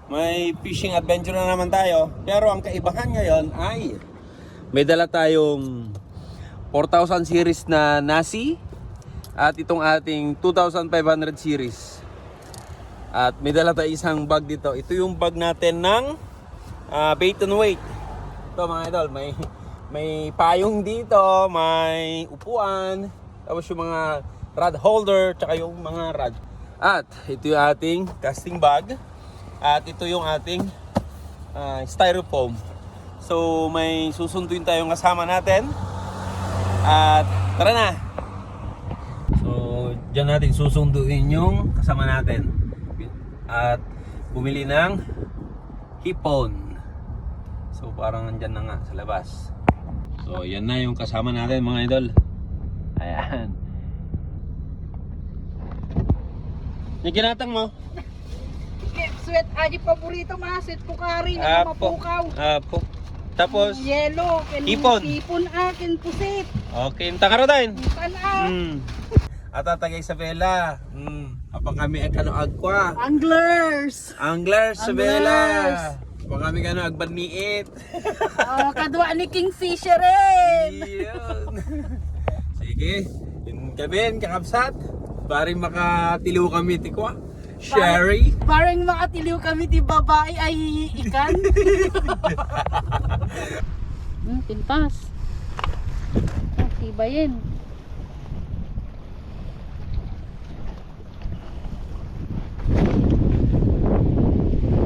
may fishing adventure na naman tayo. Pero ang kaibahan ngayon ay may dala tayong 4,000 series na nasi at itong ating 2,500 series. At may dala tayo isang bag dito. Ito yung bag natin ng bait and weight. Ito mga idol, may payong dito, may upuan, tapos yung mga rod holder, tsaka yung mga rod. At ito yung ating casting bag. At ito yung ating styrofoam. So may susunduin tayong kasama natin. At tara na! So dyan natin susunduin yung kasama natin. At bumili ng hipon. So parang nandyan na nga sa labas. So yan na yung kasama natin mga idol. Ayan. Yung ginatang mo? Sweet, aji paborito mga sweet pukari na mapukaw. Apo. Tapos? Yelo, hipon. Hipon akin pusit. Okay, tangaro din. Tana. At tatagay sa Bella. Apang kami ay kano agkwa. Anglers. Anglers sa Bella. Apang kami kano agbaniit. Oh, kadwa ni Kingfisher rin. Yun. Sige. Yun kami, kakapsat. Paring makatiliw kami tikwa. Sherry. Parang makatiliw kami di babae ay ikan. Pintas. Tibayin.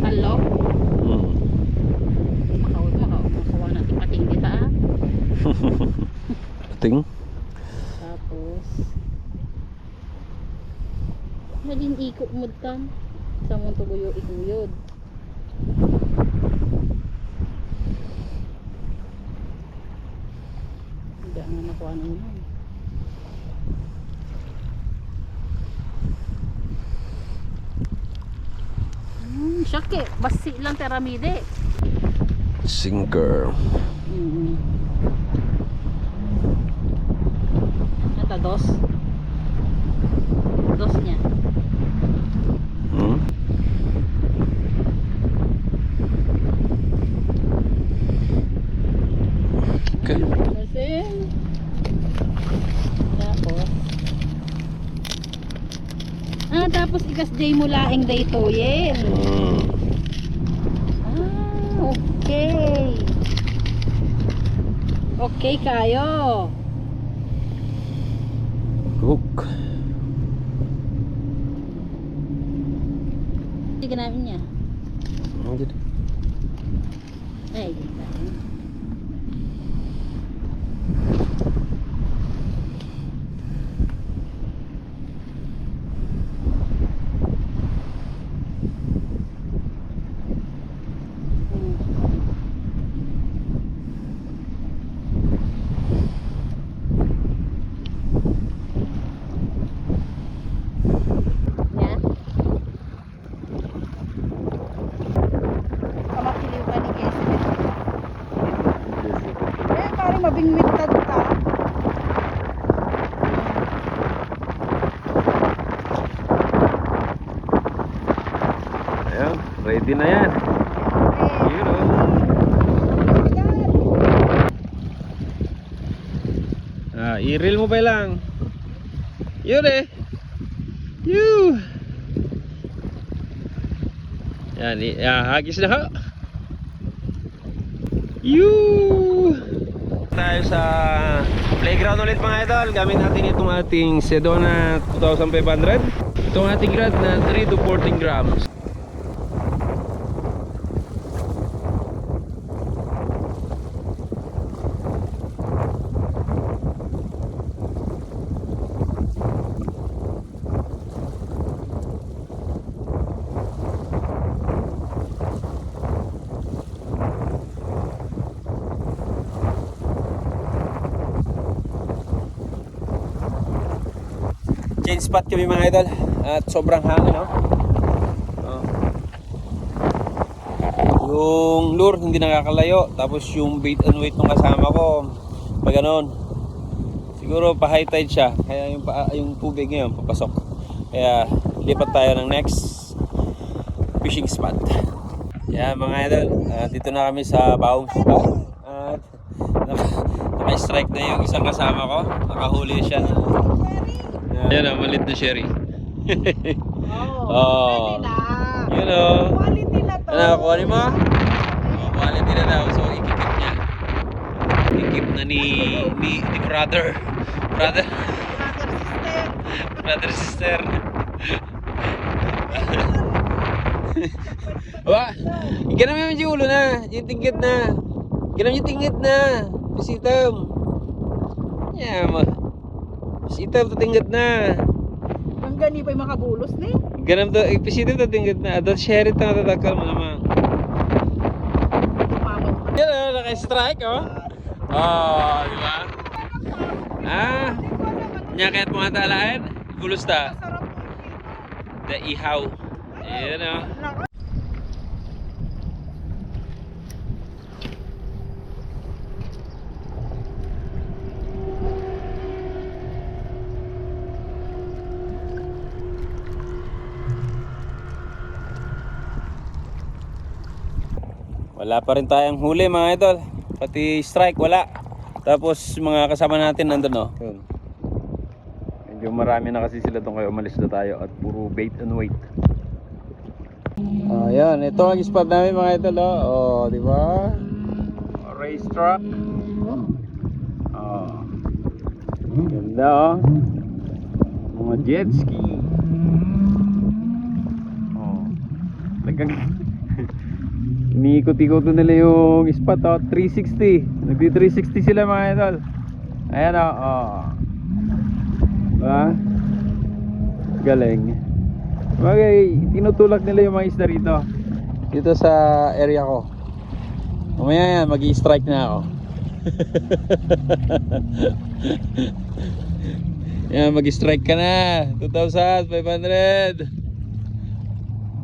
Hello? Makawa natin pating kita ah. Pating? Tapos nalin ikot mo tan sa mong tuguyo iguyod. Hindi nga nakuha na yun. Syake, basi lang teramide. Sinker. Ito, dos. Dos niya. Okay. Kasi tapos ikas-day mo laing day to yen. Okay. Okay kayo. Hook. Sige namin niya. Gitu. Ay, ganda. Mabingwit ta. Ayan, ready na yan. Yun o. I-reel mo pa lang. Yun eh. Yun. Yan, hagis na ho. Yun. Tayo sa playground ulit mga idol. Gamit natin itong ating Sedona 2500. Itong ating rod na 3 to 14 grams. Change spot kami mga idol at sobrang hangin no? Yung lure hindi nakakalayo, tapos yung bait and weight ng kasama ko pag ganon siguro pa high tide siya, kaya yung tubig ngayon papasok, kaya lipat tayo ng next fishing spot. Yan mga idol, dito na kami sa Baong Spot. At naka-strike na yung isang kasama ko. Nakahuli siya. Yan ang malit na sherry. Oh, pwede na. You know. Quality na to. Ano, kuhanin mo? Quality na daw. So, ikikip niya. Ikikip na ni brother. Brother. Brother sister. Wah, ganam yung ulo na. Yung tinggit na. Ganam yung tinggit na. Bisitam. Yan mo. Bisitam to tinggit na. Ang gani pa yung makabulos ni. Ganam to, bisitam to tinggit na. At share it na tatakal mo naman. Yan o, naka-strike oh. Oh, di ba? Ah, nyakit mo nga talain. Bulos ta. Sarap po yung The ihaw. Yan o. Wala pa rin tayong huli mga idol. Pati strike wala. Tapos mga kasama natin nandun no. Yun. Medyo marami na kasi sila doon kaya umalis na tayo at puro bait and wait. Ayan, ito ang spot namin mga idol oh. Oh, di ba? Race truck. Oh. Ganda oh. Mga jet ski. Oh. Iniikot-ikot nila yung spot oh, 360. Nagdi-360 sila mga idol. Ayan oh, oh. Diba? Galing. Bagay, tinutulak nila yung mga isda rito. Dito sa area ko. Mamaya yan, mag-i-strike na ako. Yan, mag-i-strike ka na. 2,500.